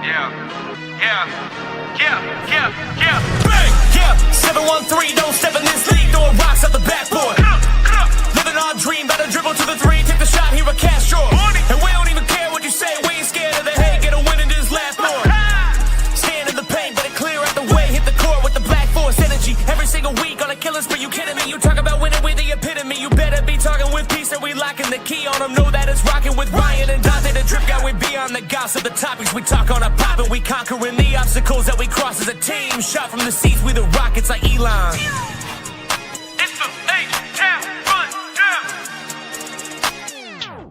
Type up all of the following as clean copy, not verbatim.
Yeah. Bang! Yeah, 713, don't step in this league, throwing rocks at the backboard. Living our dream, better dribble to the three, take the shot, here a cash drawer. And we don't even care what you say, we ain't scared of the hate, get a win in this last board. Stand in the paint, better clear out the way, hit the court with the black force energy. Every single week on a killing spree, you kidding me? You talk about winning with the epitome, you better be talking with peace and we locking the key on them. Know that it's rocking with Ryan and Donte, the drip guy, we beyond the gossip, the topics we talk on a pop and we conquering the obstacles that we cross as a team. Shot from the seats, we the Rockets like Elon. It's the H-Town run down.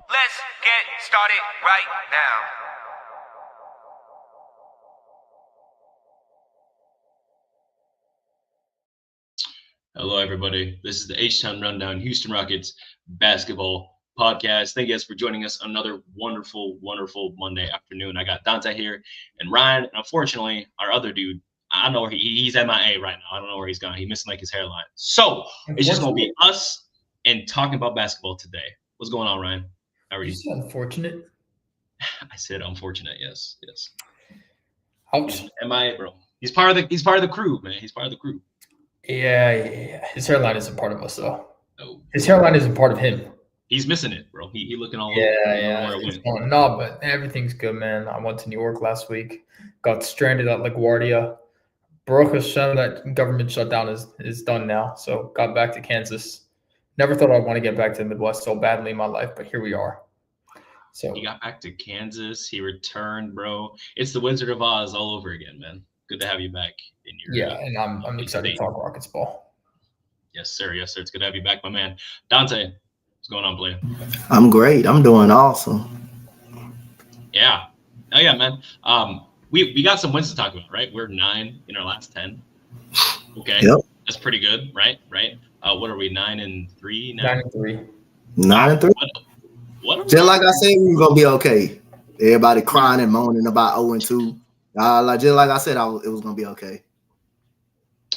Let's get started right now. Hello, everybody. This is the H-Town Rundown Houston Rockets basketball podcast. Thank you guys for joining us on another wonderful, wonderful Monday afternoon. I got Donte here and Ryan. And unfortunately, our other dude, I don't know where he's MIA right now. I don't know where he's gone. He's missing like his hairline. So it's just going to be us and talking about basketball today. What's going on, Ryan? How are you? You said unfortunate. I said unfortunate. Yes. Ouch. MIA, bro. He's part of the crew, man. He's part of the crew. Yeah. His hairline isn't part of us, though. No. His hairline isn't part of him. He's missing it, bro. He looking all Yeah. over. No, but everything's good, man. I went to New York last week. Got stranded at LaGuardia. Baruch Hashem, that government shutdown is done now. So got back to Kansas. Never thought I'd want to get back to the Midwest so badly in my life, but here we are. So he got back to Kansas. He returned, bro. It's the Wizard of Oz all over again, man. Good to have you back in your and I'm excited to talk Rockets ball. Yes, sir. It's good to have you back, my man. Donte, what's going on, player? I'm great. I'm doing awesome. Yeah. Oh yeah, man. We got some wins to talk about, right? We're 9 in our last 10. Okay. Yep. That's pretty good, right? What are we, 9-3 now? 9-3. 9-3. What? Just like I said, we were gonna be okay. Everybody crying and moaning about 0-2. Just like I said, it was gonna be okay.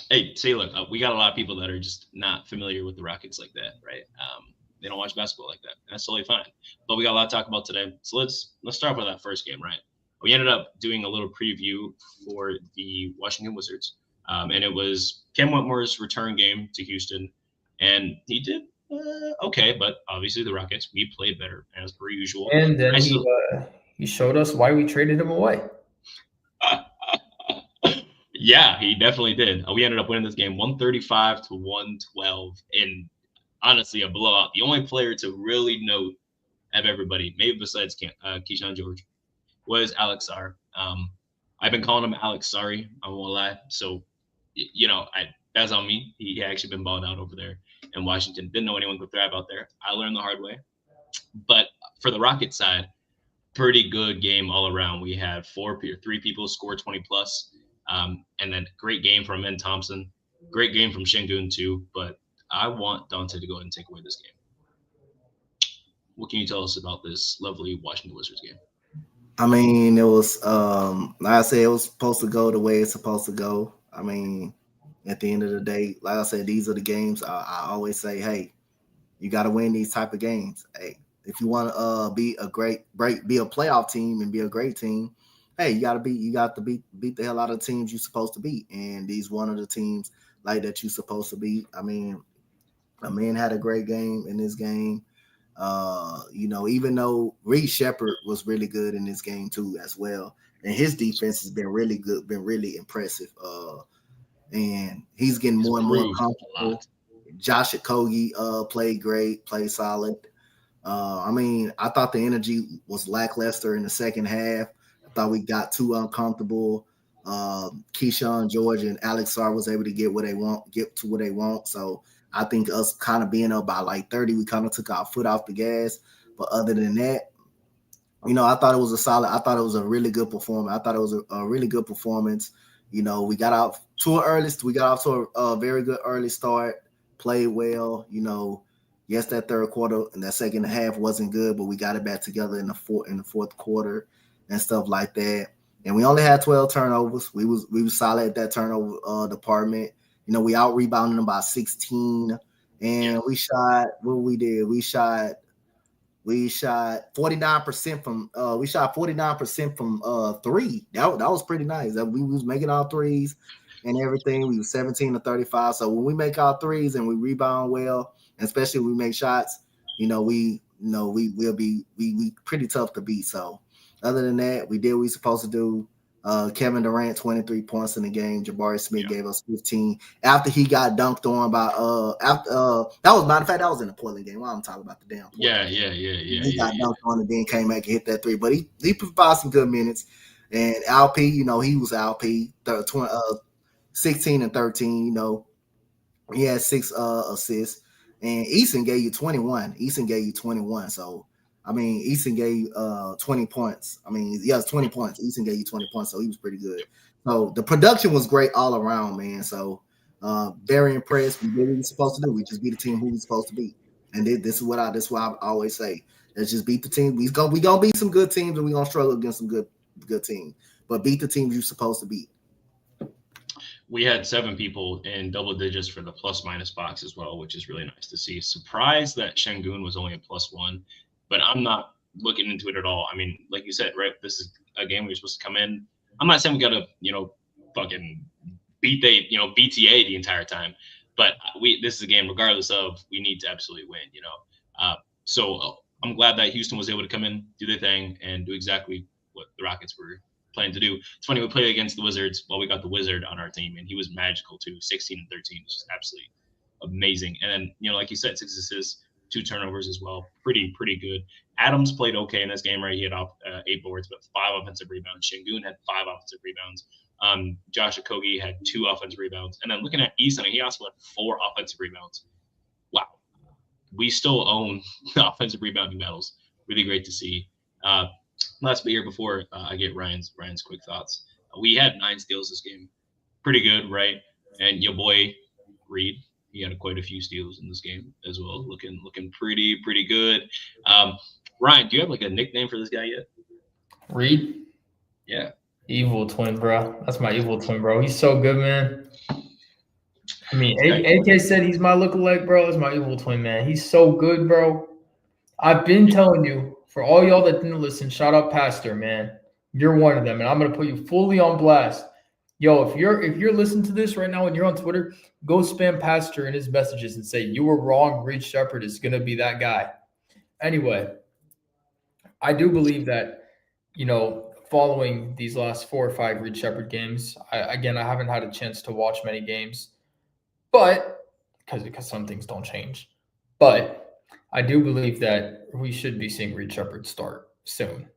Hey, see, look, we got a lot of people that are just not familiar with the Rockets like that, right? They don't watch basketball like that. That's totally fine. But we got a lot to talk about today. So let's start with that first game, right? We ended up doing a little preview for the Washington Wizards, and it was Cam Whitmore's return game to Houston, and he did okay, but obviously the Rockets, we played better as per usual. And then he showed us why we traded him away. Yeah, he definitely did. We ended up winning this game 135-112, and honestly, a blowout. The only player to really note of everybody, maybe besides Keyshawn George, was Alex Sarr. I've been calling him Alex Sorry. I won't lie. So, that's on me. He actually been balling out over there in Washington. Didn't know anyone could thrive out there. I learned the hard way. But for the Rockets side, pretty good game all around. We had 3 people score 20 plus. And then great game from Ben Thompson. Great game from Şengün too. But I want Donte to go ahead and take away this game. What can you tell us about this lovely Washington Wizards game? I mean, it was like I said, it was supposed to go the way it's supposed to go. I mean, at the end of the day, like I said, these are the games. I always say, hey, you got to win these type of games. Hey, if you want to be a playoff team and be a great team, hey, you got to beat the hell out of the teams you're supposed to beat. And these one of the teams like that you're supposed to beat. I mean, a man had a great game in this game. Even though Reed Shepherd was really good in this game too as well. And his defense has been really good, been really impressive. And he's getting more and more comfortable. Josh Okogie played great, played solid. I thought the energy was lackluster in the second half. I thought we got too uncomfortable. Keyshawn George and Alex Sarr was able to get to what they want. So I think us kind of being up by like 30, we kind of took our foot off the gas. But other than that, I thought it was a really good performance. I thought it was a really good performance. We got off to a very good early start, played well. Yes, that third quarter and that second half wasn't good, but we got it back together in the fourth quarter and stuff like that. And we only had 12 turnovers. We was solid at that turnover department. We out rebounded them by 16, and we shot. What we did? We shot We shot 49% from we shot 49% from three. That was pretty nice. We was making all threes and everything. We was 17 to 35. So when we make our threes and we rebound well, and especially when we make shots, we will be we pretty tough to beat. So other than that, we did what we supposed to do. Kevin Durant 23 points in the game. Jabari Smith gave us 15 after he got dunked on by that was matter of fact that was in the Portland game. Why I'm talking about the damn Portland Yeah. He got dunked on and then came back and hit that three. But he provided some good minutes. And LP, he was LP 16 and 13. He had 6 assists. And Easton gave you 21. So Easton gave 20 points. 20 points. Easton gave you 20 points, so he was pretty good. So the production was great all around, man. So very impressed. We did what we were supposed to do. We just beat the team who we were supposed to beat. And this is what I always say. Let's just beat the team. We gonna beat some good teams and we're gonna struggle against some good teams. But beat the teams you're supposed to beat. We had 7 people in double digits for the plus-minus box as well, which is really nice to see. Surprised that Şengün was only a +1, but I'm not looking into it at all. Like you said, right? This is a game we're supposed to come in. I'm not saying we got to, fucking beat BTA the entire time, but this is a game regardless of we need to absolutely win. So I'm glad that Houston was able to come in, do their thing, and do exactly what the Rockets were planning to do. It's funny, we played against the Wizards. Well, we got the Wizard on our team, and he was magical too. 16 and 13 is just absolutely amazing. And then, like you said, 6 assists, 2 turnovers as well. Pretty good. Adams played okay in this game, right? He had 8 boards, but 5 offensive rebounds. Şengün had 5 offensive rebounds. Josh Okogie had 2 offensive rebounds. And then looking at Easton, he also had 4 offensive rebounds. Wow. We still own the offensive rebounding battles. Really great to see. Last bit here before I get Ryan's quick thoughts. We had 9 steals this game. Pretty good, right? And your boy Reed, he had quite a few steals in this game as well. Looking pretty good. Ryan, do you have like a nickname for this guy yet? Reed? Yeah. Evil twin, bro. That's my evil twin, bro. He's so good, man. AK said he's my lookalike, bro. That's my evil twin, man. He's so good, bro. I've been telling you, for all y'all that didn't listen, shout out Pastor, man. You're one of them, and I'm gonna put you fully on blast. Yo, if you're listening to this right now and you're on Twitter, go spam Pastor in his messages and say you were wrong. Reed Shepherd is gonna be that guy. Anyway, I do believe that, following these last 4 or 5 Reed Shepherd games, I haven't had a chance to watch many games, but because some things don't change, but I do believe that we should be seeing Reed Shepherd start soon.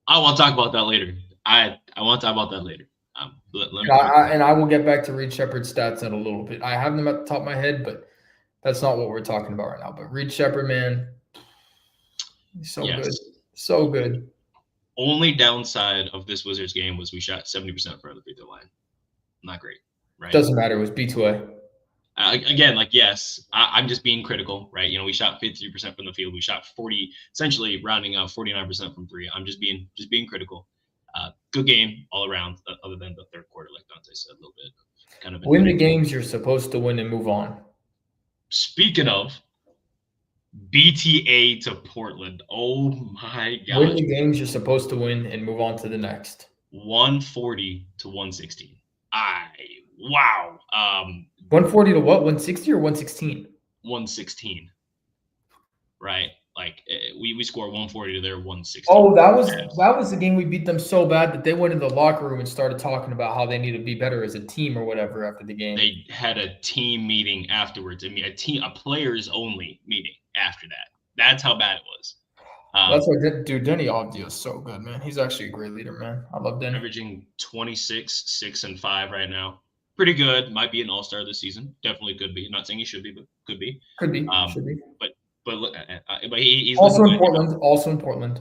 I want to talk about that later. I want to talk about that later. And I will get back to Reed Shepherd's stats in a little bit. I have them at the top of my head, but that's not what we're talking about right now. But Reed Shepherd, man, he's so good. So good. Only downside of this Wizards game was we shot 70% from the free throw line. Not great, right? Doesn't matter. It was B2A. Again, yes, I'm just being critical, right? We shot 53% from the field. We shot 40, essentially rounding out 49% from 3. I'm just being critical. Good game all around, other than the third quarter, like Donte said, a little bit. Kind of win the games you're supposed to win and move on. Speaking of BTA to Portland, oh my God! Win the games you're supposed to win and move on to the next. 140 to 116. Wow. 140 to what? 160 or 116? 116. Right. Like we score 140 to their 160. Oh, that was the game we beat them so bad that they went in the locker room and started talking about how they need to be better as a team or whatever after the game. They had a team meeting afterwards. A players only meeting after that. That's how bad it was. That's what, dude. Denny Avdia is so good, man. He's actually a great leader, man. I love Denny. Averaging 26, 6, and 5 right now. Pretty good. Might be an all-star this season. Definitely could be. Not saying he should be, but could be. Could be. Should be. But look, he's also in Portland. Also in Portland.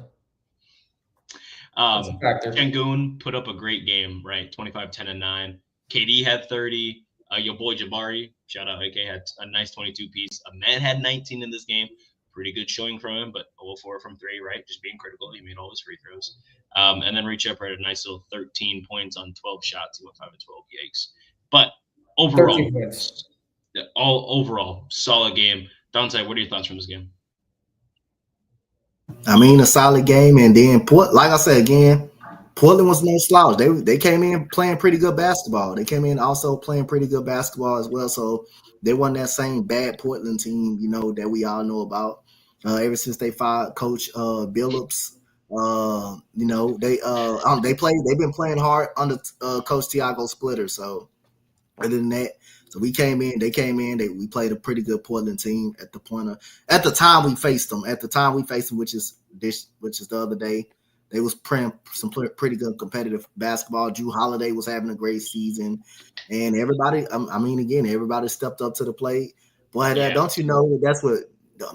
Şengün put up a great game, right? 25, 10, and 9. KD had 30. Your boy Jabari, shout out AK, had a nice 22 piece. Ahmed had 19 in this game. Pretty good showing from him, but 0-4 from 3, right? Just being critical. He made all his free throws. And then Reed Shepherd had a nice little 13 points on 12 shots. He went 5 of 12. Yikes. But overall, solid game. Donte, what are your thoughts from this game? I mean, a solid game, and then like I said again, Portland was no slouch. They came in playing pretty good basketball. They came in also playing pretty good basketball as well. So they won that same bad Portland team, that we all know about. Ever since they fired Coach Billups, they've been playing hard under Coach Tiago Splitter. So other than that, so they came in, we played a pretty good Portland team at the time we faced them, which is the other day. They was playing some pretty good competitive basketball. Drew Holiday was having a great season, and everybody, everybody stepped up to the plate. Boy, don't you know that's what,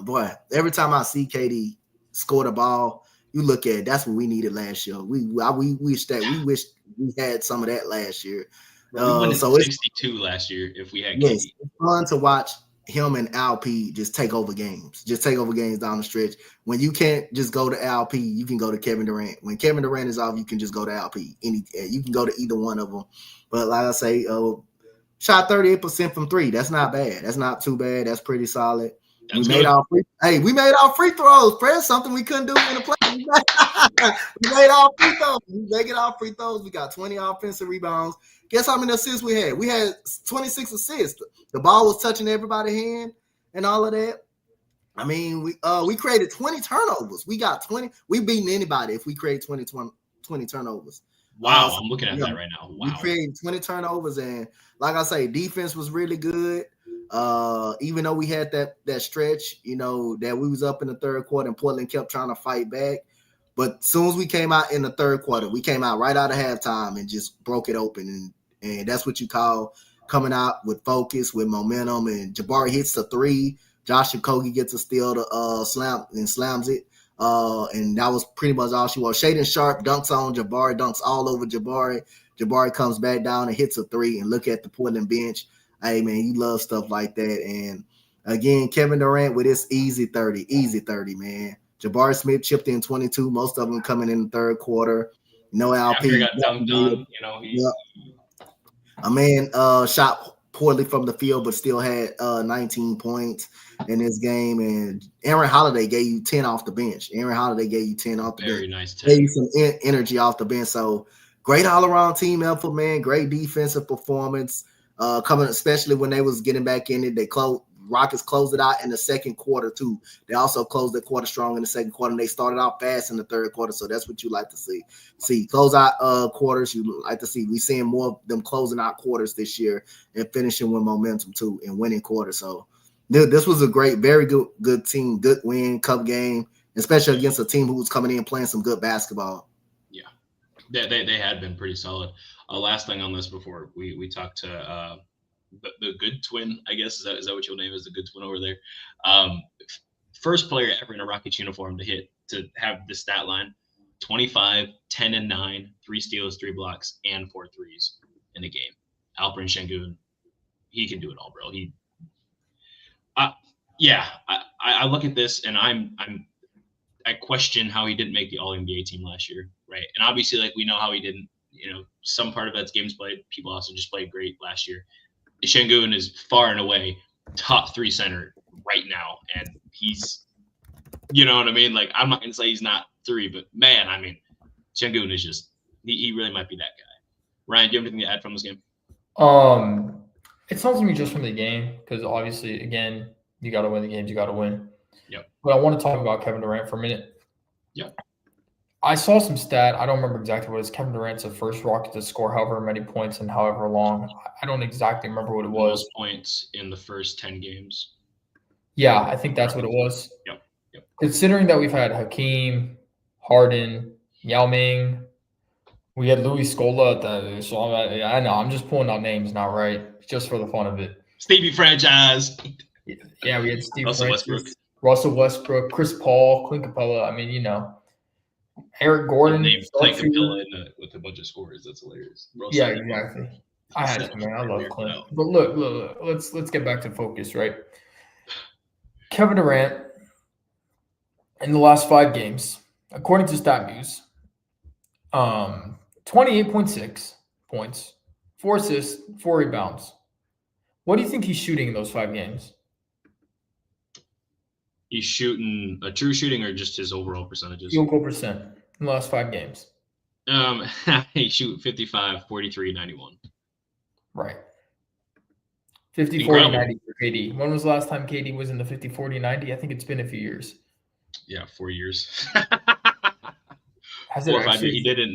boy, every time I see KD score the ball, you look at it, that's what we needed last year. We wish we had some of that last year. We won 62 last year if we had KD. Yes, it's fun to watch him and Alp just take over games down the stretch. When you can't just go to Alp, you can go to Kevin Durant. When Kevin Durant is off, you can just go to Alp. You can go to either one of them. But like I say, shot 38% from three. That's not bad. That's not too bad. That's pretty solid. We made our free throws, Press. Something we couldn't do in the play. We made our free throws. We making our free throws. We got 20 offensive rebounds. Guess how many assists we had? We had 26 assists. The ball was touching everybody's hand and all of that. I mean, we created 20 turnovers. We got 20. We beaten anybody if we create 20 turnovers. Wow, I'm looking at that right now. Wow. We created 20 turnovers, and like I say, defense was really good. Even though we had that stretch, that we was up in the third quarter and Portland kept trying to fight back. But as soon as we came out in the third quarter, we came out right out of halftime and just broke it open. And that's what you call coming out with focus, with momentum. And Jabari hits the three. Josh Okogie gets a steal to slams it. And that was pretty much all she was. Shaden Sharp dunks on Jabari, dunks all over Jabari. Jabari comes back down and hits a three. And look at the Portland bench. Hey, man, you love stuff like that. And, again, Kevin Durant with his easy 30, man. Jabari Smith chipped in 22, most of them coming in the third quarter. No Alp. Got dunked on, A man shot poorly from the field, but still had 19 points in this game. And Aaron Holiday gave you 10 off the bench. Very nice. Gave you some energy off the bench. So great all-around team effort, man. Great defensive performance. Coming, especially when they was getting back in it. Rockets closed it out in the second quarter too. They also closed the quarter strong in the second quarter, and they started out fast in the third quarter. So that's what you like to see. Close out quarters. You like to see. We seeing more of them closing out quarters this year and finishing with momentum too and winning quarters. So this was a very good team, good win, cup game, especially against a team who was coming in playing some good basketball. Yeah, they had been pretty solid. Last thing on this before we talk to the good twin, I guess. Is that what your name is, the good twin over there? First player ever in a Rockets uniform to have the stat line: 25, 10 and 9, 3 steals, 3 blocks, and 4 threes in a game. Alperen Şengün, he can do it all, bro. I look at this and I question how he didn't make the All-NBA team last year, right? And obviously, like, we know how he didn't. Some part of that's games played. People also just played great last year. Şengün is far and away top 3 center right now, and he's, you know what I mean? Like, I'm not gonna say he's not 3, but man, I mean, Şengün is just he really might be that guy. Ryan, do you have anything to add from this game? It's not to me just from the game, because obviously, again, you got to win the games, you got to win. Yep. But I want to talk about Kevin Durant for a minute. Yep. I saw some stat. I don't remember exactly what it is. Kevin Durant's the first Rocket to score however many points and however long. I don't exactly remember what it was. Most points in the first 10 games. Yeah, I think that's what it was. Yep. Considering that we've had Hakeem, Harden, Yao Ming, we had Louis Scola. So I know I'm just pulling out names now, right? Just for the fun of it. Stevie franchise. Yeah, we had Steve Russell Francis, Westbrook. Russell Westbrook, Chris Paul, Clint Capella. I mean, Eric Gordon. Clint Capella with a bunch of scores. That's hilarious. Yeah, exactly. I had it, man. I love Clint. But look. Let's get back to focus, right? Kevin Durant, in the last 5 games, according to StatMuse, 28.6 points, 4 assists, 4 rebounds. What do you think he's shooting in those 5 games? He's shooting a true shooting or just his overall percentages? Field goal percent in the last 5 games. He shoot 55, 43, 91. Right. 50, 40, Incredible. 90 for KD. When was the last time KD was in the 50, 40, 90? I think it's been a few years. Yeah, 4 years. Has 4 it or 5 years. actually? He didn't.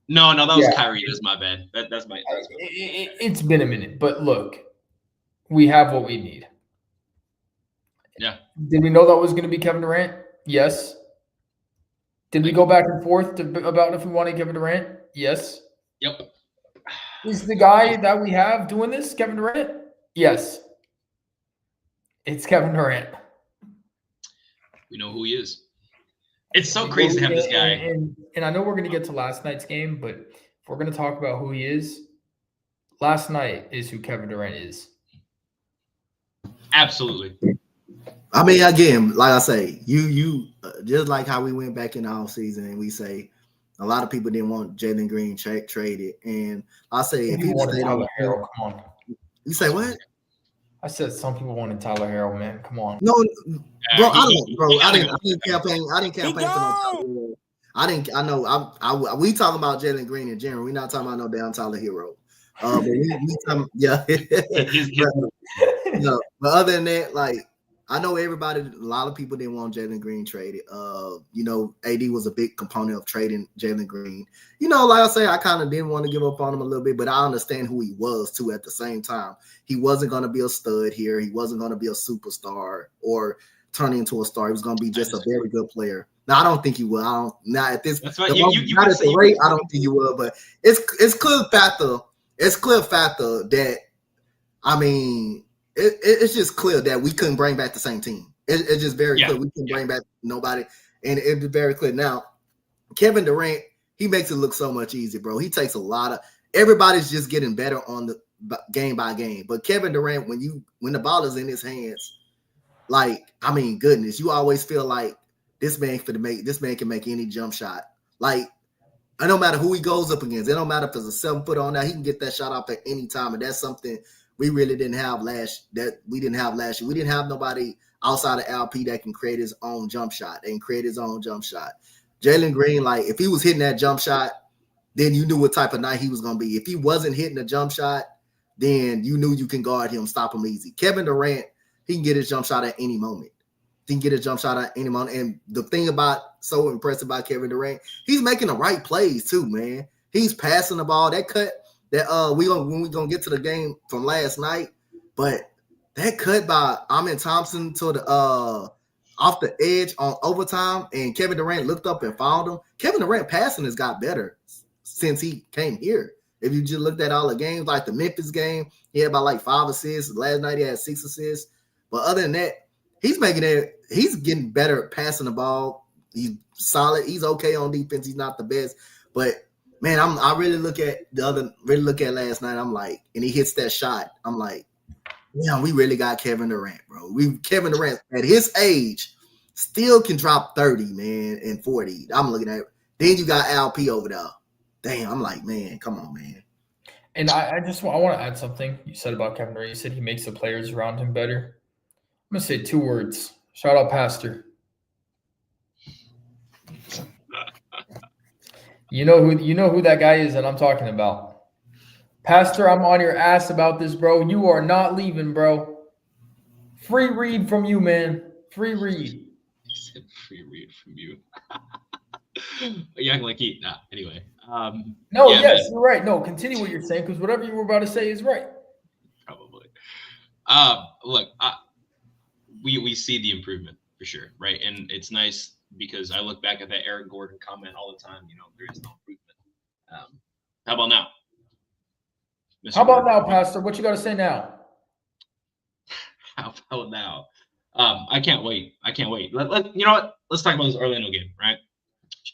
No, that was Kyrie. That's my bad. That's my. It's been a minute, but look, we have what we need. Yeah. Did we know that was going to be Kevin Durant? Yes. Did we go back and forth about if we wanted Kevin Durant? Yes. Yep. Is the guy that we have doing this Kevin Durant? Yes. It's Kevin Durant. We know who he is. It's so crazy to have this guy. And I know we're going to get to last night's game, but if we're going to talk about who he is, last night is who Kevin Durant is. Absolutely. I mean, again, like I say, you just like how we went back in the offseason and we say a lot of people didn't want Jalen Green traded. And I say, if he stayed on the field, come on. You say what? I said some people wanted Tyler Herro, man. Come on. No, bro, I didn't campaign for no Tyler Herro. We talking about Jalen Green in general. We're not talking about no damn Tyler Herro. But we talking, yeah. But other than that, like, I know a lot of people didn't want Jalen Green traded. AD was a big component of trading Jalen Green. Like I say, I kind of didn't want to give up on him a little bit, but I understand who he was too at the same time. He wasn't going to be a stud here. He wasn't going to be a superstar or turn into a star. He was going to be just a very good player. Now, I don't think he will. At this, that's what not at the rate, I don't think he will, but it's clear factor. It's clear factor that, I mean, it's just clear that we couldn't bring back the same team. It's just very clear we couldn't bring back nobody, and it's very clear. Now, Kevin Durant, he makes it look so much easier, bro. He takes a lot of – everybody's just getting better on the game by game. But Kevin Durant, when the ball is in his hands, like, I mean, goodness, you always feel like this man can make any jump shot. Like, no matter who he goes up against, it don't matter if it's a 7-foot on that, he can get that shot off at any time, and that's something – we really didn't have last year. We didn't have nobody outside of LP that can create his own jump shot and create his own jump shot. Jalen Green, like, if he was hitting that jump shot, then you knew what type of night he was going to be. If he wasn't hitting a jump shot, then you knew you can guard him, stop him easy. Kevin Durant, he can get his jump shot at any moment. And the thing so impressive about Kevin Durant, he's making the right plays too, man. He's passing the ball. That cut that when we gonna get to the game from last night, but that cut by Amin Thompson to the off the edge on overtime, and Kevin Durant looked up and found him. Kevin Durant passing has got better since he came here. If you just looked at all the games, like the Memphis game, he had about like 5 assists. Last night he had 6 assists. But other than that, he's getting better at passing the ball. He's solid. He's okay on defense. He's not the best, but man, I really look at last night. I'm like, and he hits that shot. I'm like, yeah, we really got Kevin Durant, bro. Kevin Durant at his age still can drop 30, man, and 40. I'm looking at it. Then you got LP over there. Damn, I'm like, man, come on, man. And I want to add something you said about Kevin Durant. You said he makes the players around him better. I'm gonna say 2 words. Shout out, Pastor. You know who that guy is that I'm talking about. Pastor, I'm on your ass about this, bro. You are not leaving, bro. Free read from you, man. Free read. He said free read from you. Young like he. Nah, anyway. Yes, you're right. No, continue what you're saying, because whatever you were about to say is right. Probably. Look, we see the improvement for sure, right? And it's nice because I look back at that Eric Gordon comment all the time. There is no improvement. How about now? How about now, Pastor? What you got to say now? How about now? I can't wait. You know what? Let's talk about this Orlando game, right?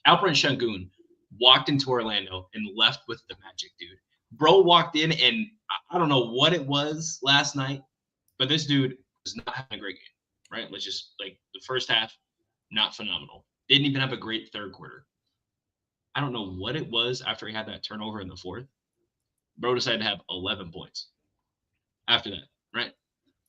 Alperen Sengun walked into Orlando and left with the magic, dude. Bro walked in, and I don't know what it was last night, but this dude was not having a great game, right? Let's just, like, the first half, not phenomenal. Didn't even have a great third quarter. I don't know what it was after he had that turnover in the fourth. Bro decided to have 11 points after that, right?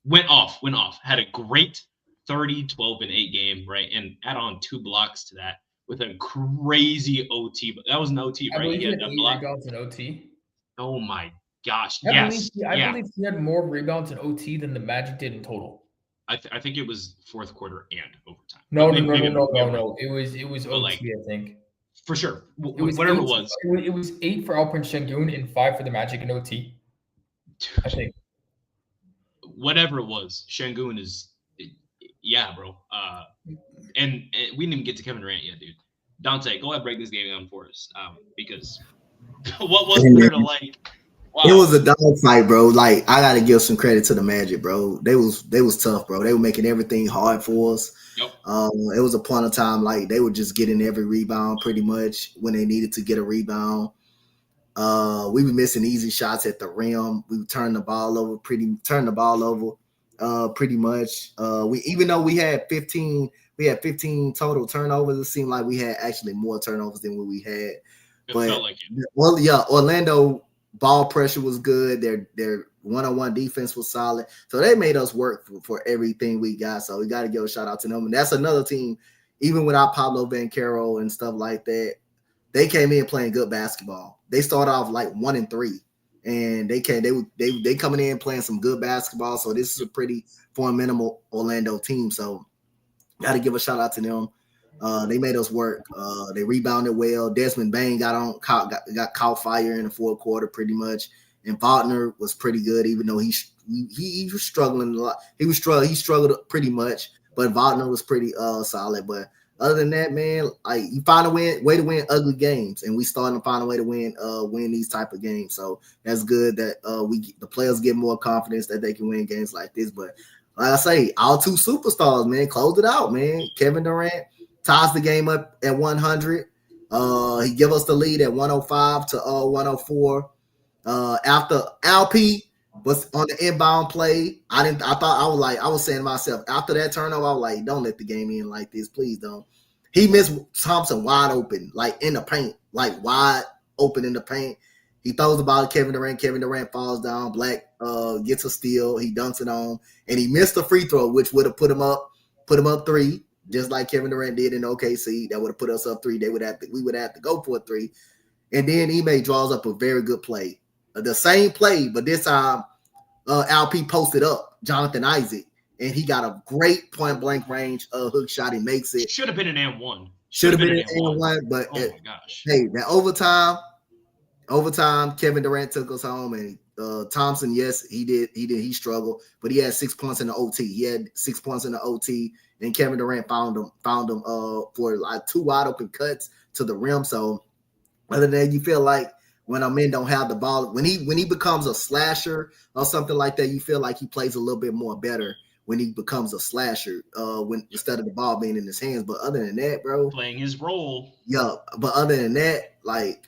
Went off, had a great 30, 12, and 8 game, right? And add on 2 blocks to that with a crazy OT. But that was an OT, I right? believe He he had had that 8 block. rebounds in OT. Oh my gosh. I believe Yes. I Yeah. believe he had more rebounds in OT than the Magic did in total. I think it was fourth quarter and overtime. No, But maybe I'm wrong. no. It was But, OT, like, I think. for sure. It was Whatever 8, it was. It was 8 for Alperen Şengün and 5 for the Magic in OT. I think. Whatever it was, Şengün is, yeah, bro. And we didn't even get to Kevin Durant yet, dude. Donte, go ahead, break this game down for us, because what was there to like? Wow. It was a dog fight, bro. Like, I gotta give some credit to the Magic, bro. They was tough, bro. They were making everything hard for us. Yep. It was a point of time like they were just getting every rebound pretty much when they needed to get a rebound. We were missing easy shots at the rim. We turned the ball over pretty much. We even though we had 15 total turnovers, it seemed like we had actually more turnovers than what we had. It But felt like it. well, yeah, Orlando ball pressure was good. Their one-on-one defense was solid. So they made us work for everything we got. So we got to give a shout out to them. And that's another team, even without Pablo Banchero and stuff like that, they came in playing good basketball. They started off like 1-3, and they coming in playing some good basketball. So this is a pretty formidable Orlando team. So got to give a shout out to them. They made us work. They rebounded well. Desmond Bain got caught fire in the fourth quarter pretty much. And Wagner was pretty good, even though he was struggling a lot. He struggled pretty much, but Wagner was pretty solid. But other than that, man, like you find a way to win ugly games, and we starting to find a way to win these type of games. So that's good that the players get more confidence that they can win games like this. But like I say, our 2 superstars, man, closed it out, man. Kevin Durant ties the game up at 100. He give us the lead at 105 to 104. After LP was on the inbound play, I was saying to myself, after that turnover, I was like, don't let the game end like this, please don't. He missed Thompson wide open, like in the paint, like wide open in the paint. He throws the ball to Kevin Durant. Kevin Durant falls down. Black gets a steal. He dunks it on, and he missed the free throw, which would have put him up 3, just like Kevin Durant did in OKC. That would have put us up 3. We would have to go for a 3, and then Ime draws up a very good play. The same play, but this time LP posted up Jonathan Isaac, and he got a great point blank range hook shot. He makes it. Should have been an and1. Should have been an and1, but oh my gosh. Hey, that overtime, Kevin Durant took us home, and Thompson, yes, he did. He struggled, but he had 6 points in the OT. He had 6 points in the OT, and Kevin Durant found him for like 2 wide open cuts to the rim. So other than that, you feel like when a man don't have the ball, when he becomes a slasher or something like that, you feel like he plays a little bit more better when he becomes a slasher, when instead of the ball being in his hands. But other than that, bro, playing his role. Yeah, but other than that, like,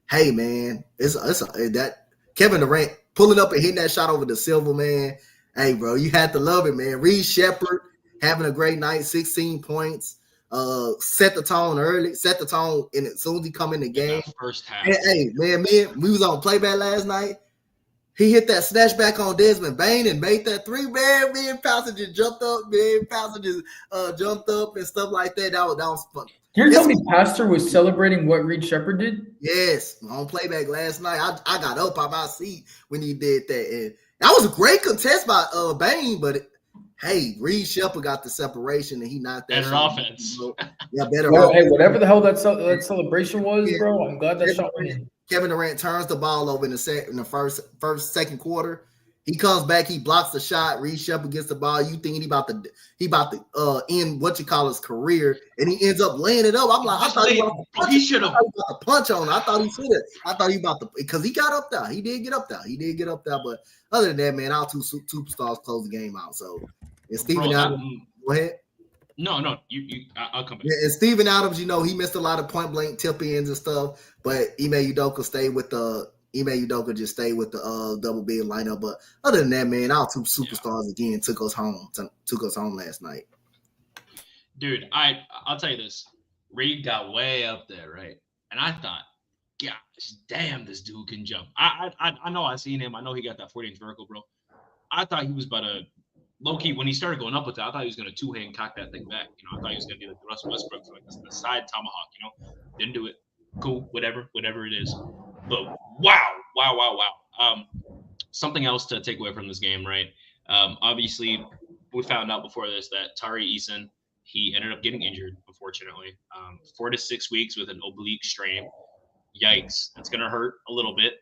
hey man, that Kevin Durant pulling up and hitting that shot over the Silver, man. Hey, bro, you had to love it, man. Reed Shepherd having a great night, 16 points. Set the tone early, set the tone in as soon as he come in the game. First half. Hey, man, we was on playback last night. He hit that snatch back on Desmond Bain and made that 3, man. Me and Passenger jumped up, jumped up and stuff like that. That was fun. You're telling me Pastor was celebrating what Reed Shepherd did? Yes, on playback last night. I got up out my seat when he did that. And that was a great contest by Bain, but hey, Reed Shepherd got the separation and he knocked that better shot. offense. Yeah, better well, offense. Hey, whatever the hell that celebration was, bro, I'm glad that shot went in. Kevin Durant turns the ball over in the second quarter. He comes back, he blocks the shot. Reed Shepherd gets the ball. You think he about to end his career, and he ends up laying it up. I'm like, I thought he should have punch on. I thought he should have. I thought he about to, because he got up there. He did get up there. But other than that, man, our 2 superstars closed the game out. So and Steven Adams, go ahead. No, I'll come back. Yeah, and Steven Adams, he missed a lot of point blank tip ins and stuff, but Ime Udoka just stayed with the double big lineup. But other than that, man, our 2 superstars again took us home last night. Dude, I'll tell you this. Reed got way up there, right? And I thought, gosh, damn, this dude can jump. I know I seen him. I know he got that 40-inch vertical, bro. I thought he was about to low-key, when he started going up with it, I thought he was going to two-hand cock that thing back. I thought he was going to do like the Russell Westbrook, like the side tomahawk, Didn't do it. Cool, whatever it is. But wow. Something else to take away from this game, right? Obviously, we found out before this that Tari Eason, he ended up getting injured, unfortunately. 4 to 6 weeks with an oblique strain. Yikes. That's going to hurt a little bit.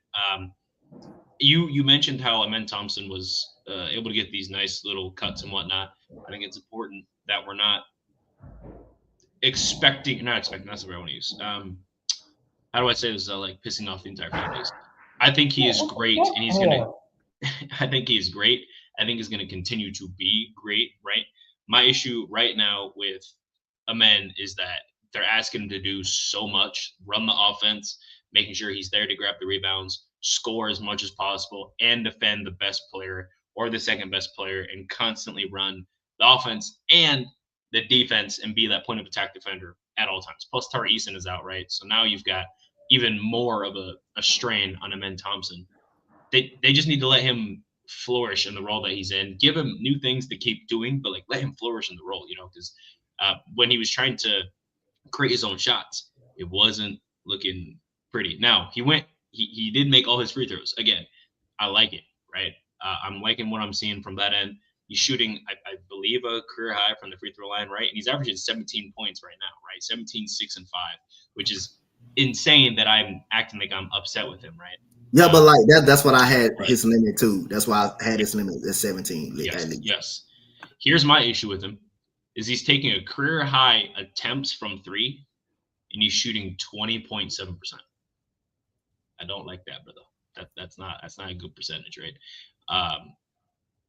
You mentioned how Amen Thompson was able to get these nice little cuts and whatnot. I think it's important that we're not expecting, that's the word I want to use. How do I say this? Like pissing off the entire fan base. I think he is great, and he's going to I think he's great. I think he's going to continue to be great, right? My issue right now with Amen is that they're asking him to do so much, run the offense, making sure he's there to grab the rebounds, score as much as possible, and defend the best player or the second best player, and constantly run the offense and the defense and be that point of attack defender at all times. Plus, Tari Eason is out, right? So now you've got even more of a strain on Amen Thompson. They just need to let him flourish in the role that he's in. Give him new things to keep doing, but like let him flourish in the role, because when he was trying to create his own shots, it wasn't looking pretty. Now he did make all his free throws. Again, I like it, right? I'm liking what I'm seeing from that end. He's shooting, I believe, a career high from the free throw line, right? And he's averaging 17 points right now, right? 17, 6, and 5, which is insane that I'm acting like I'm upset with him, right? Yeah, but like that's what I had his limit too. That's why I had his limit at 17. Yes. Here's my issue with him is he's taking a career high attempts from 3 and he's shooting 20.7%. I don't like that, brother. That's not a good percentage, right?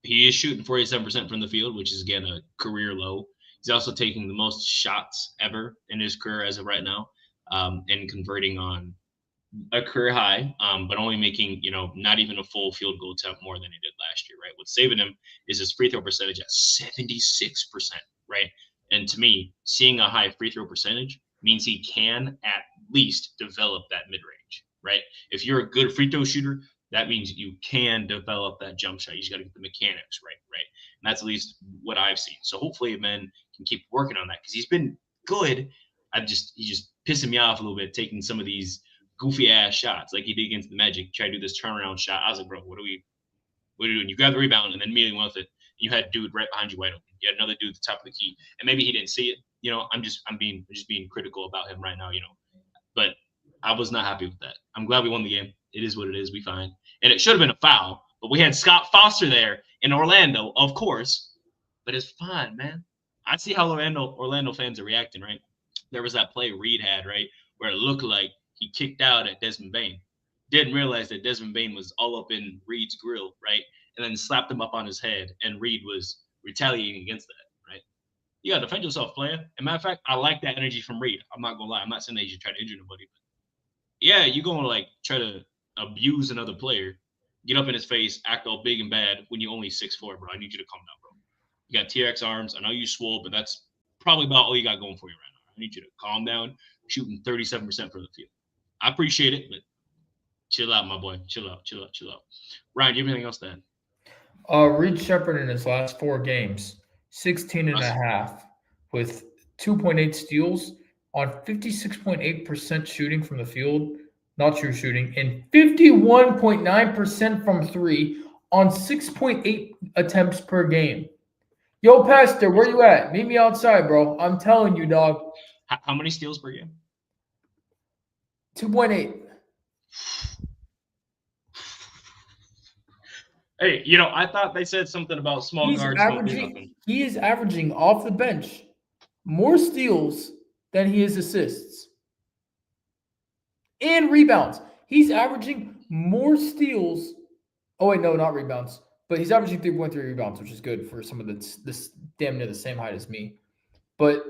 He is shooting 47% from the field, which is again a career low. He's also taking the most shots ever in his career as of right now, and converting on a career high, but only making, not even a full field goal attempt more than he did last year, right? What's saving him is his free throw percentage at 76%, right? And to me, seeing a high free throw percentage means he can at least develop that mid-range, right? If you're a good free throw shooter, that means you can develop that jump shot. You just got to get the mechanics right? And that's at least what I've seen. So hopefully Amen can keep working on that because he's been good. He's just pissing me off a little bit, taking some of these goofy ass shots like he did against the Magic, try to do this turnaround shot. I was like, bro, what are you doing? You grab the rebound and then immediately went with it. You had a dude right behind you wide open. You had another dude at the top of the key. And maybe he didn't see it. I'm just being critical about him right now, But I was not happy with that. I'm glad we won the game. It is what it is. We fine. And it should have been a foul, but we had Scott Foster there in Orlando, of course. But it's fine, man. I see how Orlando fans are reacting, right? There was that play Reed had, right, where it looked like he kicked out at Desmond Bane. Didn't realize that Desmond Bane was all up in Reed's grill, right? And then slapped him up on his head, and Reed was retaliating against that, right? You got to defend yourself, player. As a matter of fact, I like that energy from Reed. I'm not going to lie. I'm not saying that you should try to injure nobody. But yeah, you're going to, try to abuse another player, get up in his face, act all big and bad when you're only 6'4", bro. I need you to calm down, bro. You got T-Rex arms. I know you swole, but that's probably about all you got going for you right now. I need you to calm down, shooting 37% from the field. I appreciate it, but chill out, my boy. Chill out. Ryan, do you have anything else to add? Reed Shepherd in his last 4 games, 16 and a half with 2.8 steals on 56.8% shooting from the field, not true shooting, and 51.9% from 3 on 6.8 attempts per game. Yo, Pastor, where you at? Meet me outside, bro. I'm telling you, dog. How many steals per game? 2.8. Hey, I thought they said something about small guards. He is averaging off the bench more steals than he is assists and rebounds. He's averaging more steals. Oh, wait, no, not rebounds. But he's averaging 3.3 rebounds, which is good for someone that's this damn near the same height as me. But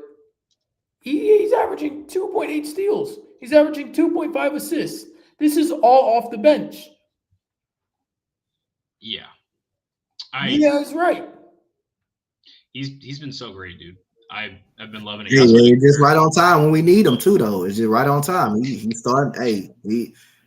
he's averaging 2.8 steals. He's averaging 2.5 assists. This is all off the bench. Yeah. Yeah, he's right. He's been so great, dude. I've been loving it. Yeah, it's just right on time when we need him too, though. It's just right on time. He's starting. Hey,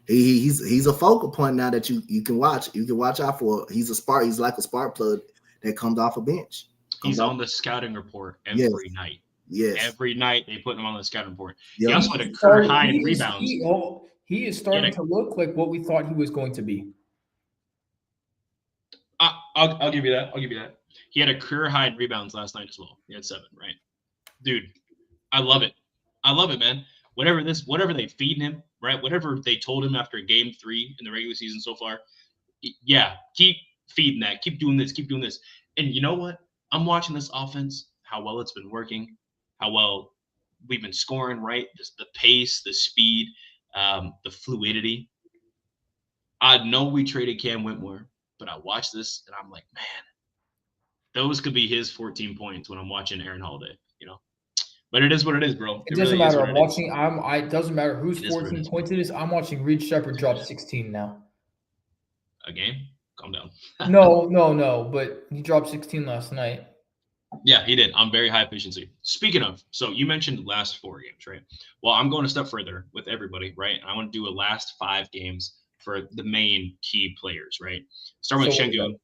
he's a focal point now that you can watch. You can watch out for. He's a spark. He's like a spark plug that comes off a bench. He's on the scouting report every Yes. night. Yes. Every night they put him on the scouting report. Yep. He also had a career high in rebounds. He is starting to look like what we thought he was going to be. I'll give you that. I'll give you that. He had a career high in rebounds last night as well. He had 7, right? Dude, I love it. I love it, man. Whatever they feed him, right? Whatever they told him after game 3 in the regular season so far, yeah, keep feeding that. Keep doing this. Keep doing this. And you know what? I'm watching this offense, how well it's been working, how well we've been scoring, right? The pace, the speed, the fluidity. I know we traded Cam Whitmore, but I watch this and I'm like, man, those could be his 14 points when I'm watching Aaron Holiday, you know. But it is what it is, bro. It doesn't matter. I'm watching. It doesn't matter whose 14 points it is. I'm watching Reed Shepherd drop 16 now. A game? Calm down. No. But he dropped 16 last night. Yeah, he did. On very high efficiency. Speaking of, so you mentioned the last 4 games, right? Well, I'm going a step further with everybody, right? I want to do a last 5 games for the main key players, right? Start with Şengün.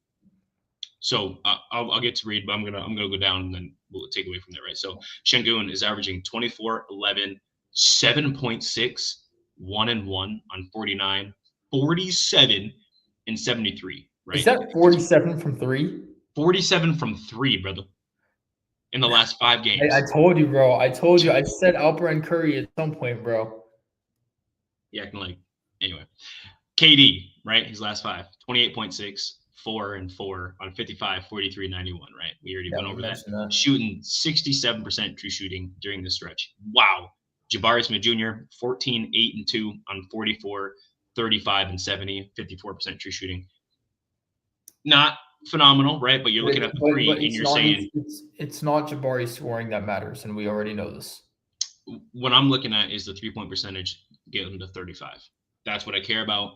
So I'll get to Reed, but I'm gonna go down and then we'll take away from there, right? So Şengün is averaging 24, 11, 7.6, 1 and 1 on 49, 47, and 73, right? Is that 47 from 3? 47 from 3, brother. In the last 5 games. I told you, bro. I told you. I said Alperen Curry at some point, bro. Yeah, anyway. KD, right? His last 5, 28.6, 4 and 4 on 55, 43, 91, right? We already went over that. Shooting 67% true shooting during this stretch. Wow. Jabari Smith Jr., 14, 8 and 2 on 44, 35 and 70, 54% true shooting. Not phenomenal, right? But you're looking at the 3 and you're saying it's not Jabari scoring that matters, and we already know this. What I'm looking at is the 3-point percentage getting to 35. That's what I care about.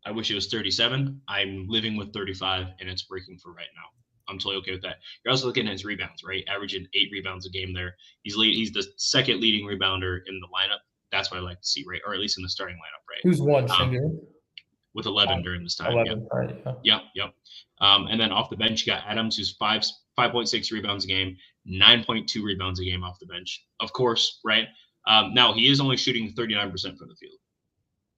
I wish it was 37. I'm living with 35, and it's working for right now. I'm totally okay with that. You're also looking at his rebounds, right? Averaging 8 rebounds a game there. He's the second leading rebounder in the lineup. That's what I like to see, right? Or at least in the starting lineup, right? Who's won, Şengün? With 11 during this time. 11, right? Yeah. Yep. And then off the bench, you got Adams, who's 5.6 rebounds a game, 9.2 rebounds a game off the bench. Of course, right? Now, he is only shooting 39% from the field,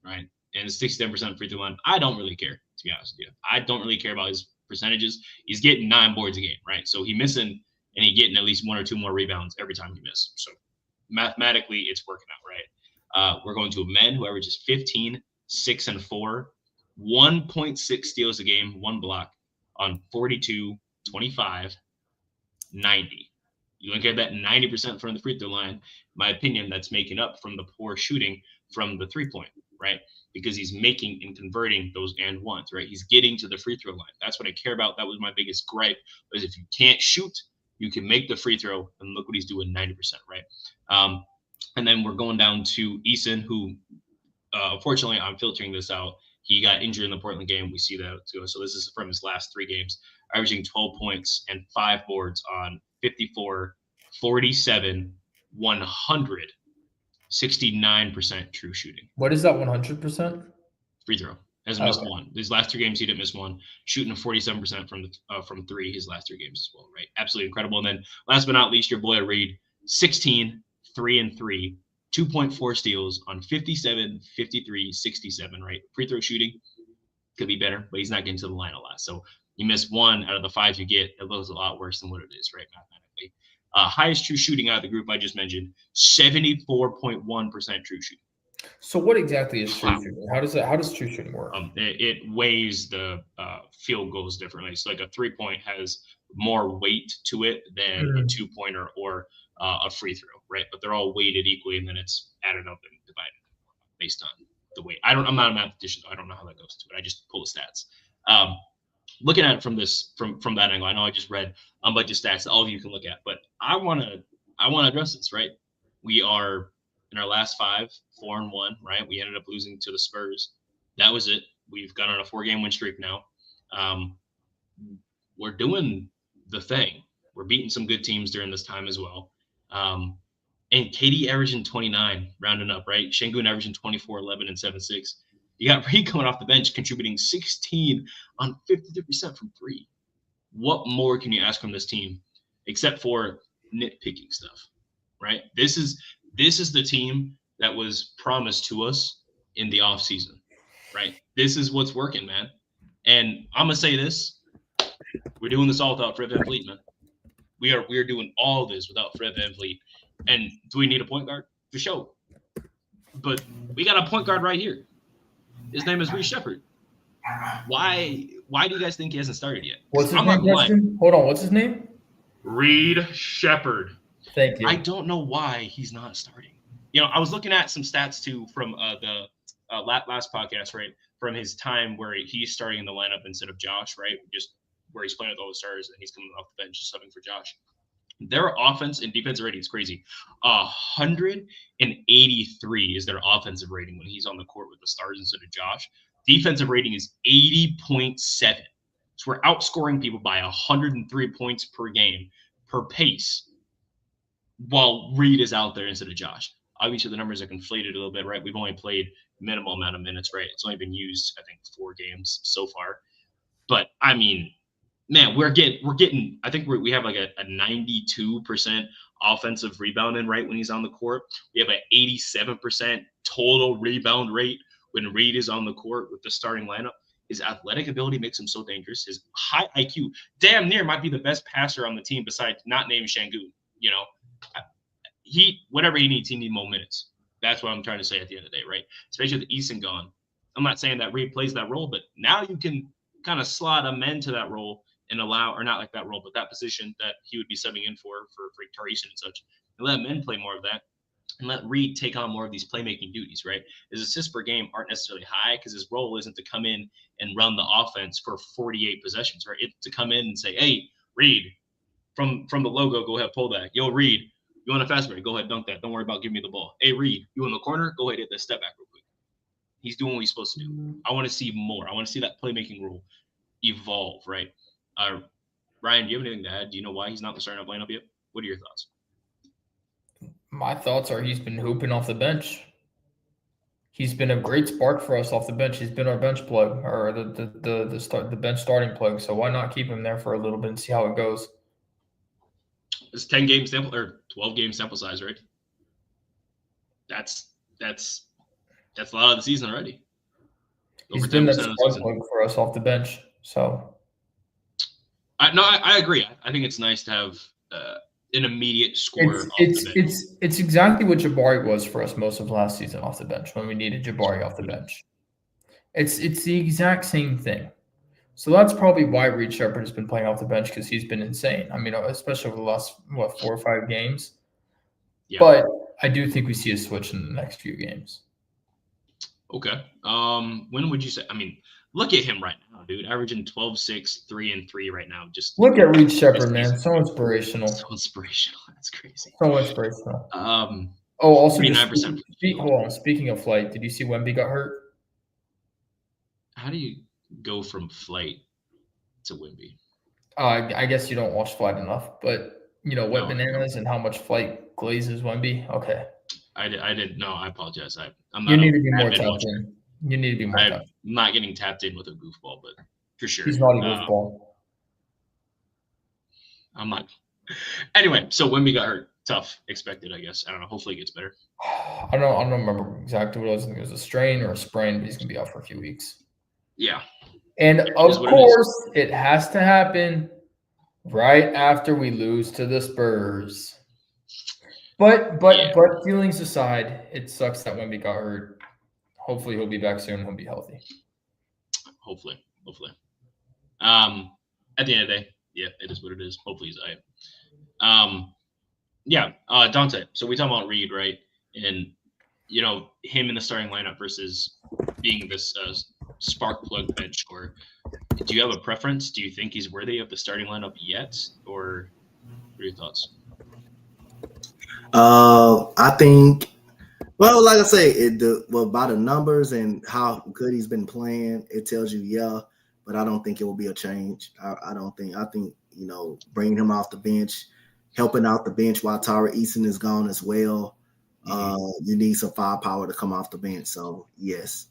right? And 67% free throw line. I don't really care, to be honest with you. I don't really care about his percentages. He's getting 9 boards a game, right? So he's missing, and he's getting at least 1 or 2 more rebounds every time he misses. So mathematically, it's working out, right? We're going to a men who averages 15, 6 and 4, 1.6 steals a game, 1 block on 42, 25, 90. You look at that 90% from the free throw line. In my opinion, that's making up from the poor shooting from the 3-point, right? Because he's making and converting those and ones, right? He's getting to the free throw line. That's what I care about. That was my biggest gripe, was if you can't shoot, you can make the free throw, and look what he's doing, 90%, right? And then we're going down to Eason, who, unfortunately, I'm filtering this out. He got injured in the Portland game. We see that too. So this is from his last 3 games, averaging 12 points and 5 boards on 54, 47, 100, 69% true shooting. What is that 100%? Free throw. Hasn't missed 1. These last 3 games, he didn't miss 1. Shooting 47% from 3 his last 3 games as well, right? Absolutely incredible. And then last but not least, your boy Reed, 16, 3 and 3, 2.4 steals on 57, 53, 67, right? Free throw shooting could be better, but he's not getting to the line a lot. So you miss 1 out of the 5 you get. It looks a lot worse than what it is, right? Mathematically. Highest true shooting out of the group I just mentioned, 74.1% true shooting. So what exactly is true shooting? How does true shooting work? It weighs the field goals differently. So like a 3-point has more weight to it than a 2-pointer or a free throw, right? But they're all weighted equally, and then it's added up and divided based on the weight. I'm not a mathematician, so I don't know how that goes to it. I just pull the stats. Looking at it from that angle, I know I just read a bunch of stats that all of you can look at, but I want to address this, right? We are in our last 5, 4 and 1, right? We ended up losing to the Spurs. That was it. We've gone on a 4-game win streak now. We're doing the thing. We're beating some good teams during this time as well. And KD averaging 29, rounding up, right? Şengün averaging 24, 11, and 7-6. You got Reed coming off the bench, contributing 16 on 53% from 3. what more can you ask from this team except for nitpicking stuff, right? This is the team that was promised to us in the offseason, right? This is what's working, man. And I'm gonna say this: we're doing this all without Fred VanVleet, man. We are doing all this without Fred VanVleet. And do we need a point guard? For sure. But we got a point guard right here. His name is Reed Shepherd. Why do you guys think he hasn't started yet? What's his name, Preston? Hold on, what's his name? Reed Shepherd. Thank you. I don't know why he's not starting. You know, I was looking at some stats too from the last podcast, right? From his time where he's starting in the lineup instead of Josh, right? Just where he's playing with all the stars and he's coming off the bench subbing for Josh. Their offense and defensive rating is crazy. 183 is their offensive rating when he's on the court with the stars instead of Josh. Defensive rating is 80.7. So we're outscoring people by 103 points per game per pace while Reed is out there instead of Josh. Obviously, the numbers are conflated a little bit, right? We've only played minimal amount of minutes, right? It's only been used, I think, 4 games so far. But, I mean, man, we're getting. I think we have like a 92% offensive rebounding right when he's on the court. We have an 87% total rebound rate when Reed is on the court with the starting lineup. His athletic ability makes him so dangerous. His high IQ damn near might be the best passer on the team besides not named Şengün. You know, whatever he needs more minutes. That's what I'm trying to say at the end of the day, right? Especially with Eason gone. I'm not saying that Reed plays that role, but now you can kind of slot a men to that role and allow, or not like that role, but that position that he would be subbing in for Tari Eason and such, and let men play more of that, and let Reed take on more of these playmaking duties, right? His assists per game aren't necessarily high because his role isn't to come in and run the offense for 48 possessions, right? It's to come in and say, hey, Reed, from the logo, go ahead, pull that. Yo, Reed, you want a fast break? Go ahead, dunk that. Don't worry about giving me the ball. Hey, Reed, you in the corner? Go ahead, hit that step back real quick. He's doing what he's supposed to do. I want to see more. I want to see that playmaking role evolve, right? Ryan, do you have anything to add? Do you know why he's not in the starting lineup yet? What are your thoughts? My thoughts are he's been hooping off the bench. He's been a great spark for us off the bench. He's been our bench plug, or the bench starting plug. So why not keep him there for a little bit and see how it goes? It's 10-game sample or 12-game sample size, right? That's a lot of the season already. He's been that spark plug for us off the bench. So I agree. I think it's nice to have an immediate scorer. It's exactly what Jabari was for us most of last season off the bench when we needed Jabari off the bench. It's the exact same thing. So that's probably why Reed Shepherd has been playing off the bench, because he's been insane. I mean, especially over the last 4 or 5 games. Yeah. But I do think we see a switch in the next few games. Okay. When would you say? I mean, look at him right now, dude. Averaging 12, 6, 3, and 3 right now. Just look at Reed Shepherd, man. So inspirational. So inspirational. That's crazy. So inspirational. Also 39%. Hold on. Speaking of flight, did you see Wemby got hurt? How do you go from flight to Wemby? I guess you don't watch Flight enough, but you know Wet Bananas and how much Flight glazes Wemby. Okay. I didn't know. I apologize. I'm not. You need to be more tapped in. You need to be more tapped in. I'm not getting tapped in with a goofball, but for sure. He's not a goofball. I'm not. Anyway, so Wemby got hurt. Tough. Expected, I guess. I don't know. Hopefully it gets better. I don't remember exactly what it was. I think it was a strain or a sprain, but he's going to be out for a few weeks. Yeah. And of course, it has to happen right after we lose to the Spurs. But feelings aside, it sucks that Wemby got hurt. Hopefully he'll be back soon and he'll be healthy. Hopefully. At the end of the day, yeah, it is what it is. Hopefully he's all right. Donte. So we talk about Reed, right? And you know, him in the starting lineup versus being this spark plug bench scorer. Do you have a preference? Do you think he's worthy of the starting lineup yet? Or what are your thoughts? I think, well, like I say, by the numbers and how good he's been playing, it tells you, yeah, but I don't think it will be a change. I think, you know, bringing him off the bench, helping out the bench while Tari Eason is gone as well. You need some firepower to come off the bench. So, yes.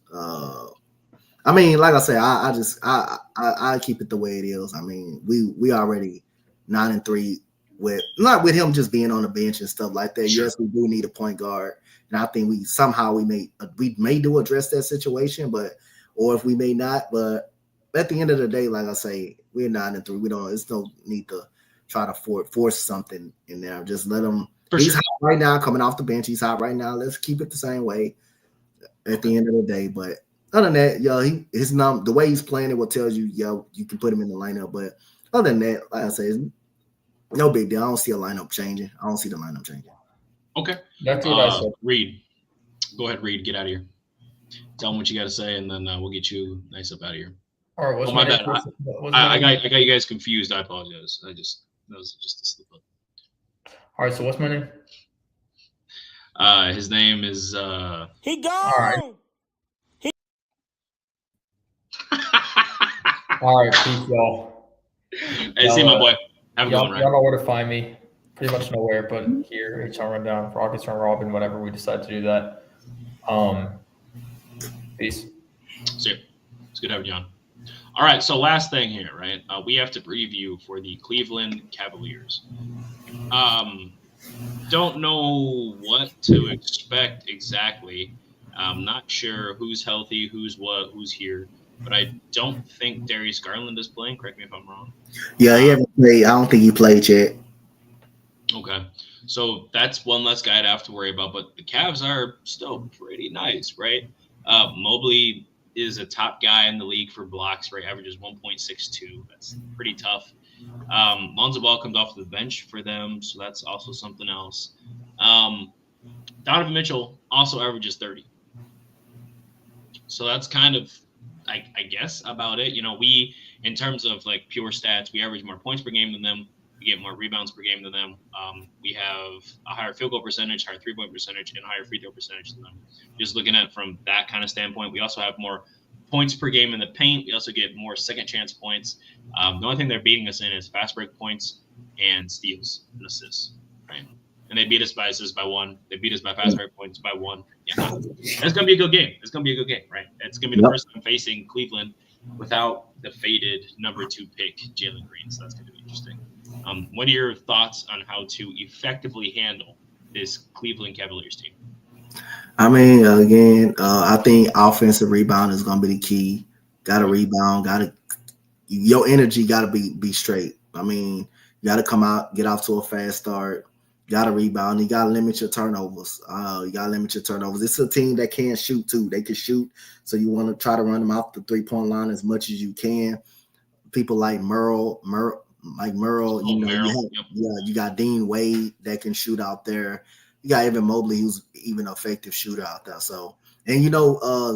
I mean, like I said, I keep it the way it is. I mean, we already 9-3 with not with him just being on the bench and stuff like that. Sure. Yes, we do need a point guard, and I think we may do address that situation, or if we may not. But at the end of the day, like I say, we're 9-3. We don't. It's no need to try to force something in there. Just let him. He's hot right now, coming off the bench. He's hot right now. Let's keep it the same way. At the end of the day, but other than that, the way he's playing it will tell you, you can put him in the lineup. But other than that, like I said, no big deal. I don't see a lineup changing. I don't see the lineup changing. Okay. That's what I said. Reed, go ahead, Reed. Get out of here. Tell them what you got to say, and then we'll get you nice up out of here. All right. What's my bad. I got you guys confused. I apologize. That was just a slip up. All right. So what's my name? His name is He gone. All right. All right. Peace, y'all. Hey, see my boy. Have a good one, right? Y'all know where to find me. Pretty much nowhere, but here, HR Rundown, Rockets Run Robin, whenever we decide to do that. Peace. See you. It's good having you on. All right, so last thing here, right? We have to preview for the Cleveland Cavaliers. Don't know what to expect exactly. I'm not sure who's healthy, who's here. But I don't think Darius Garland is playing. Correct me if I'm wrong. Yeah, he hasn't played. I don't think he played yet. Okay. So that's one less guy to have to worry about. But the Cavs are still pretty nice, right? Mobley is a top guy in the league for blocks, right? Averages 1.62. That's pretty tough. Lonzo Ball comes off the bench for them, so that's also something else. Donovan Mitchell also averages 30. So that's kind of, I guess, about it. We, in terms of like pure stats, we average more points per game than them. We get more rebounds per game than them. We have a higher field goal percentage, higher three-point percentage, and a higher free throw percentage than them. Just looking at it from that kind of standpoint, we also have more points per game in the paint. We also get more second chance points. The only thing they're beating us in is fast break points and steals and assists, right? And they beat us by assists by 1. They beat us by fast break points by 1. Yeah, it's gonna be a good game. It's gonna be a good game, right? It's gonna be the first time facing Cleveland without the faded number 2 pick, Jalen Green. So that's gonna be interesting. What are your thoughts on how to effectively handle this Cleveland Cavaliers team? I mean, again, I think offensive rebound is going to be the key. Got to rebound. Your energy got to be straight. I mean, you got to come out, get off to a fast start. Got to rebound. You got to limit your turnovers. It's a team that can shoot too. They can shoot, so you want to try to run them off the 3-point line as much as you can. People like Merle, you got Dean Wade that can shoot out there. You got Evan Mobley, who's even an effective shooter out there. So, and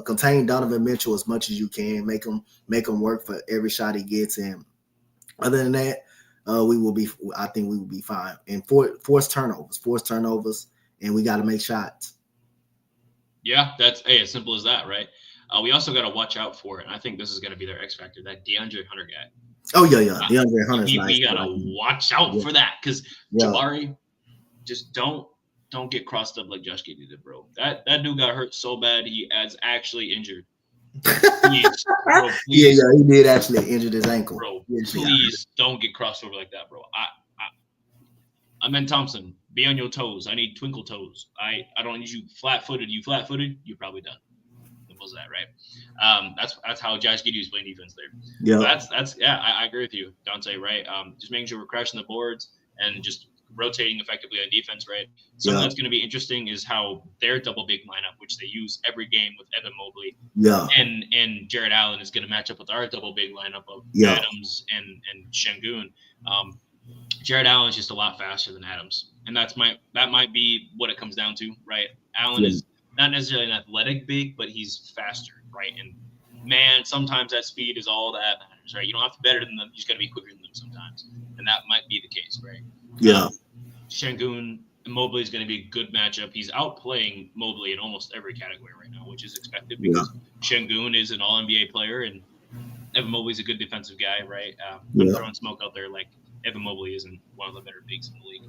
contain Donovan Mitchell as much as you can. Make him work for every shot he gets. And other than that, I think we will be fine. And force turnovers, and we got to make shots. Yeah, that's as simple as that, right? We also got to watch out for it. And I think this is going to be their X factor, that DeAndre Hunter guy. Oh yeah. DeAndre Hunter's nice. We gotta watch out for that because Jabari, just don't get crossed up like Josh Giddey did, bro. That dude got hurt so bad he is actually injured. Please, bro, please. Yeah, he did actually injure his ankle. Bro, please don't get crossed over like that, bro. I'm Ben Thompson. Be on your toes. I need twinkle toes. I don't need you flat-footed. You flat-footed, you're probably done. Was that right? That's how Josh Giddey was playing defense there. Yeah, so I agree with you, Donte. Right? Just making sure we're crashing the boards and just rotating effectively on defense. Right? Something that's going to be interesting is how their double big lineup, which they use every game with Evan Mobley, and Jared Allen, is going to match up with our double big lineup of Adams and Şengün. Jared Allen is just a lot faster than Adams, and that might be what it comes down to, right? Allen is not necessarily an athletic big, but he's faster, right? And man, sometimes that speed is all that matters, right? You don't have to be better than them; you just got to be quicker than them sometimes, and that might be the case, right? Yeah. Şengün and Mobley is going to be a good matchup. He's outplaying Mobley in almost every category right now, which is expected because Şengün is an All-NBA player and Evan Mobley's a good defensive guy, right? I'm throwing smoke out there like Evan Mobley isn't one of the better bigs in the league.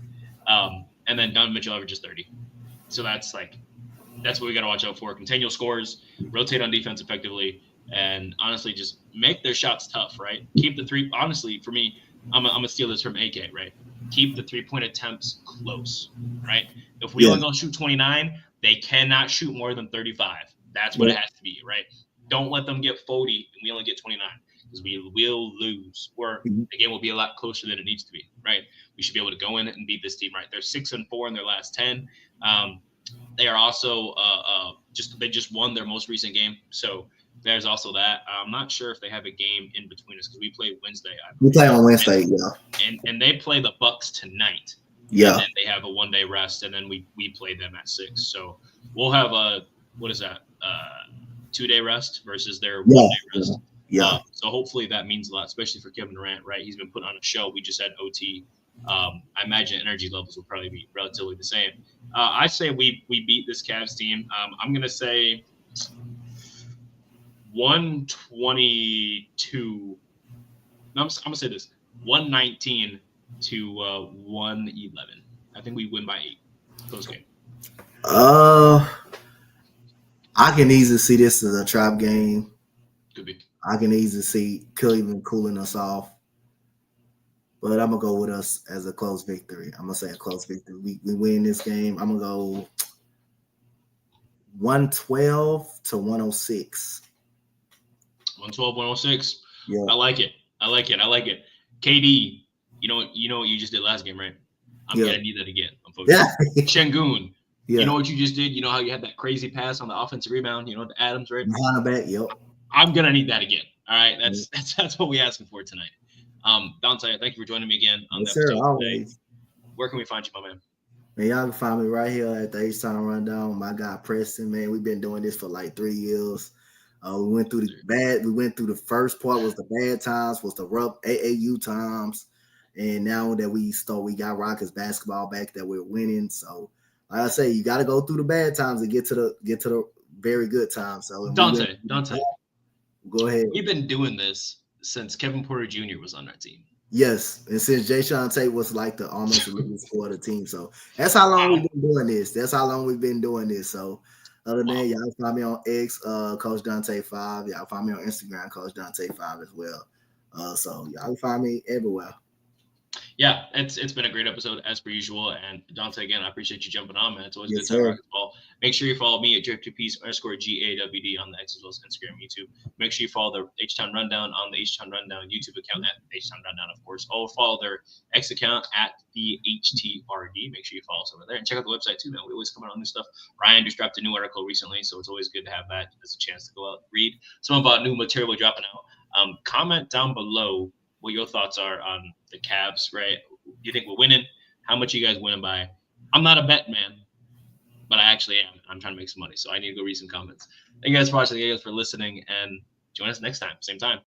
And then Donovan Mitchell averages 30. So that's what we got to watch out for. Continual scores, rotate on defense effectively, and honestly, just make their shots tough, right? Keep the three. Honestly, for me, I'm gonna steal this from AK, right? Keep the 3-point attempts close, right? If we only gonna shoot 29, they cannot shoot more than 35. That's what it has to be, right? Don't let them get 40 and we only get 29 because we will lose, or the game will be a lot closer than it needs to be, right? We should be able to go in and beat this team, right? They're 6-4 in their last 10. They are also they just won their most recent game, so there's also that. I'm not sure if they have a game in between us because we play Wednesday. We play on Wednesday, yeah. And they play the Bucks tonight. Yeah. And then they have a 1-day rest, and then we play them at 6. So we'll have a 2-day rest versus their 1-day rest. Yeah. So hopefully that means a lot, especially for Kevin Durant, right? He's been put on a show. We just had OT. I imagine energy levels will probably be relatively the same. I say we beat this Cavs team. I'm gonna say 122. No, I'm gonna say this: 119 to 111. I think we win by 8. Close game. I can easily see this as a trap game. Could be. I can easily see Cleveland cooling us off. But I'm going to go with us as a close victory. I'm going to say a close victory. We win this game. I'm going to go 112 to 106. 112, 106. Yeah. I like it. KD, you know what you just did last game, right? I'm going to need that again. I'm focused. Yeah. Shengun. Yeah. You know what you just did? You know how you had that crazy pass on the offensive rebound? You know, the Adams, right? Behind the back, yep. I'm going to need that again. All right. That's what we're asking for tonight. Donte, thank you for joining me again on the episode today. Where can we find you, my man? Man, y'all can find me right here at the H-Town Rundown. My guy Preston, man, we've been doing this for like 3 years. We went through the first part was the bad times, was the rough AAU times, and now that we got Rockets basketball back that we're winning. So, like I say, you got to go through the bad times and get to the very good times. So, Donte, go ahead. We've been doing this since Kevin Porter Jr. was on our team. Yes, and since Jayshawn Tate was like the almost elite score of the team, so that's how long we've been doing this. So, other than that, y'all find me on X, Coach Donte 5. Y'all find me on Instagram, Coach Donte 5 as well. So y'all find me everywhere. Yeah, it's been a great episode as per usual. And Donte, again, I appreciate you jumping on, man. It's always good to talk basketball. Make sure you follow me at @JFTPs_GAWD on the X as well as Instagram, YouTube. Make sure you follow the H-Town Rundown on the H-Town Rundown YouTube account at H-Town Rundown, of course. Or follow their X account at the HTRD. Make sure you follow us over there and check out the website too, man. We always come out on new stuff. Ryan just dropped a new article recently, so it's always good to have that as a chance to go out and read some of our new material we're dropping out. Comment down below what your thoughts are on the Cavs, right? Do you think we're winning? How much are you guys winning by? I'm not a bet man, but I actually am. I'm trying to make some money, so I need to go read some comments. Thank you guys for watching. Thank you guys for listening, and join us next time, same time.